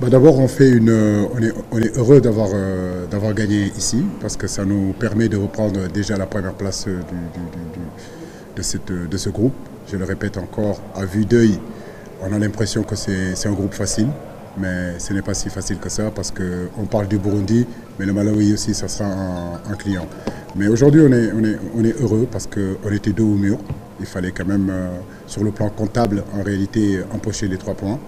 D'abord, on est heureux d'avoir gagné ici parce que ça nous permet de reprendre déjà la première place de ce groupe. Je le répète encore, à vue d'œil, on a l'impression que c'est un groupe facile, mais ce n'est pas si facile que ça parce qu'on parle du Burundi, mais le Malawi aussi, ça sera un client. Mais aujourd'hui, on est heureux parce qu'on était dos au mur. Il fallait quand même, sur le plan comptable, en réalité, empocher les 3 points.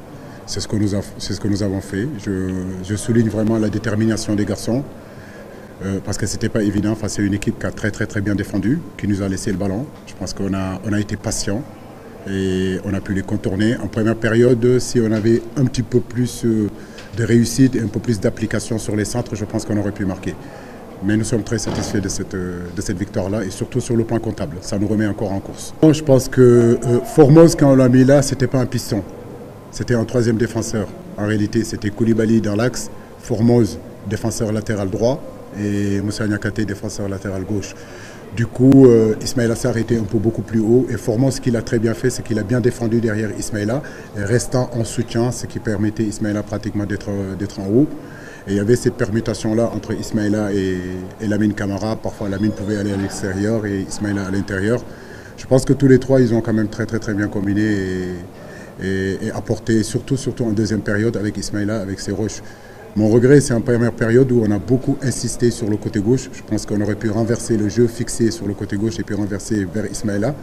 C'est ce que nous avons fait. Je souligne vraiment la détermination des garçons parce que ce n'était pas évident face à une équipe qui a très bien défendu, qui nous a laissé le ballon. Je pense qu'on a été patient et on a pu les contourner. En première période, si on avait un petit peu plus de réussite et un peu plus d'application sur les centres, je pense qu'on aurait pu marquer. Mais nous sommes très satisfaits de cette victoire-là et surtout sur le plan comptable. Ça nous remet encore en course. Je pense que Formose, quand on l'a mis là, ce n'était pas un piston. C'était un 3e défenseur. En réalité, c'était Koulibaly dans l'axe, Formose, défenseur latéral droit, et Moussa Niakhaté, défenseur latéral gauche. Du coup, Ismaïla Sarr était un peu beaucoup plus haut. Et Formose, ce qu'il a très bien fait, c'est qu'il a bien défendu derrière Ismaïla, restant en soutien, ce qui permettait Ismaïla pratiquement d'être en haut. Et il y avait cette permutation-là entre Ismaïla et Lamine Camara. Parfois, Lamine pouvait aller à l'extérieur et Ismaïla à l'intérieur. Je pense que tous les 3, ils ont quand même très bien combiné et apporté, surtout en deuxième période avec Ismaïla, avec ses roches. Mon regret, c'est en première période où on a beaucoup insisté sur le côté gauche. Je pense qu'on aurait pu renverser le jeu, fixer sur le côté gauche et puis renverser vers Ismaïla.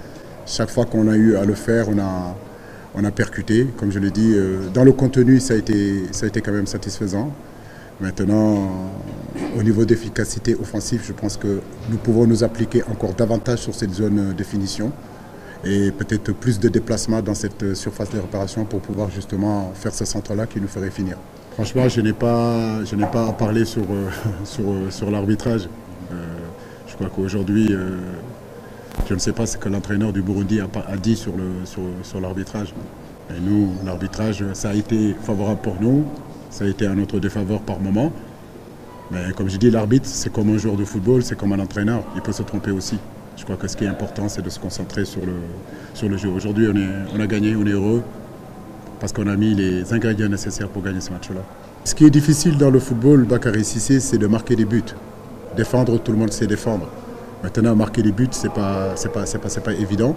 Chaque fois qu'on a eu à le faire, on a percuté. Comme je l'ai dit, dans le contenu, ça a été quand même satisfaisant. Maintenant, au niveau d'efficacité offensive, je pense que nous pouvons nous appliquer encore davantage sur cette zone de finition et peut-être plus de déplacements dans cette surface de réparation pour pouvoir justement faire ce centre-là qui nous ferait finir. Franchement, je n'ai pas à parler sur l'arbitrage. Je crois qu'aujourd'hui, je ne sais pas ce que l'entraîneur du Burundi a dit sur l'arbitrage. Et nous, l'arbitrage, ça a été favorable pour nous. Ça a été à notre défaveur par moment. Mais comme je dis, l'arbitre, c'est comme un joueur de football, c'est comme un entraîneur. Il peut se tromper aussi. Je crois que ce qui est important, c'est de se concentrer sur le jeu. Aujourd'hui, on a gagné, on est heureux parce qu'on a mis les ingrédients nécessaires pour gagner ce match-là. Ce qui est difficile dans le football, Bakary Cissé, c'est de marquer des buts. Défendre, tout le monde sait défendre. Maintenant, marquer des buts, c'est pas évident.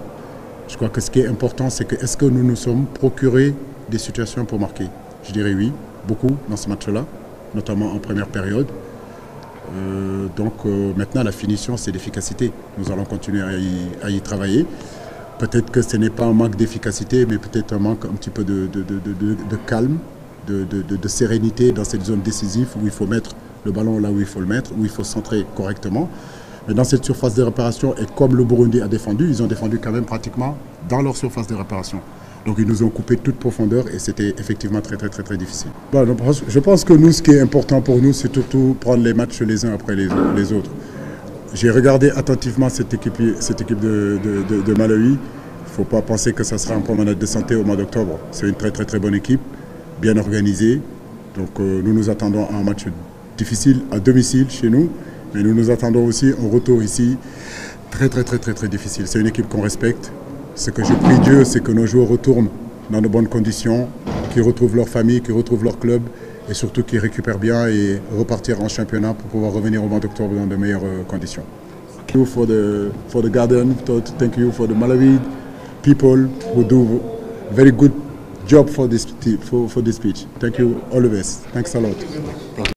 Je crois que ce qui est important, c'est que est-ce que nous nous sommes procurés des situations pour marquer? Je dirais oui, beaucoup dans ce match-là, notamment en première période. Maintenant, la finition, c'est l'efficacité. Nous allons continuer à y travailler. Peut-être que ce n'est pas un manque d'efficacité, mais peut-être un manque un petit peu de calme, de sérénité dans cette zone décisive où il faut mettre le ballon là où il faut le mettre, où il faut centrer correctement. Mais dans cette surface de réparation, et comme le Burundi a défendu, ils ont défendu quand même pratiquement dans leur surface de réparation. Donc ils nous ont coupé toute profondeur et c'était effectivement très difficile. Je pense que nous, ce qui est important pour nous, c'est surtout prendre les matchs les uns après les autres. J'ai regardé attentivement cette équipe de Malawi. Il ne faut pas penser que ça sera un promenade de santé au mois d'octobre. C'est une très bonne équipe, bien organisée. Donc nous nous attendons à un match difficile à domicile chez nous, mais nous nous attendons aussi un retour ici très difficile. C'est une équipe qu'on respecte. Ce que je prie Dieu, c'est que nos joueurs retournent dans de bonnes conditions, qu'ils retrouvent leur famille, qu'ils retrouvent leur club et surtout qu'ils récupèrent bien et repartir en championnat pour pouvoir revenir au mois d'octobre dans de meilleures conditions. Thank you for the garden, thank you for the Malawi people who do a very good job for this pitch. Thank you, all the best. Thanks a lot.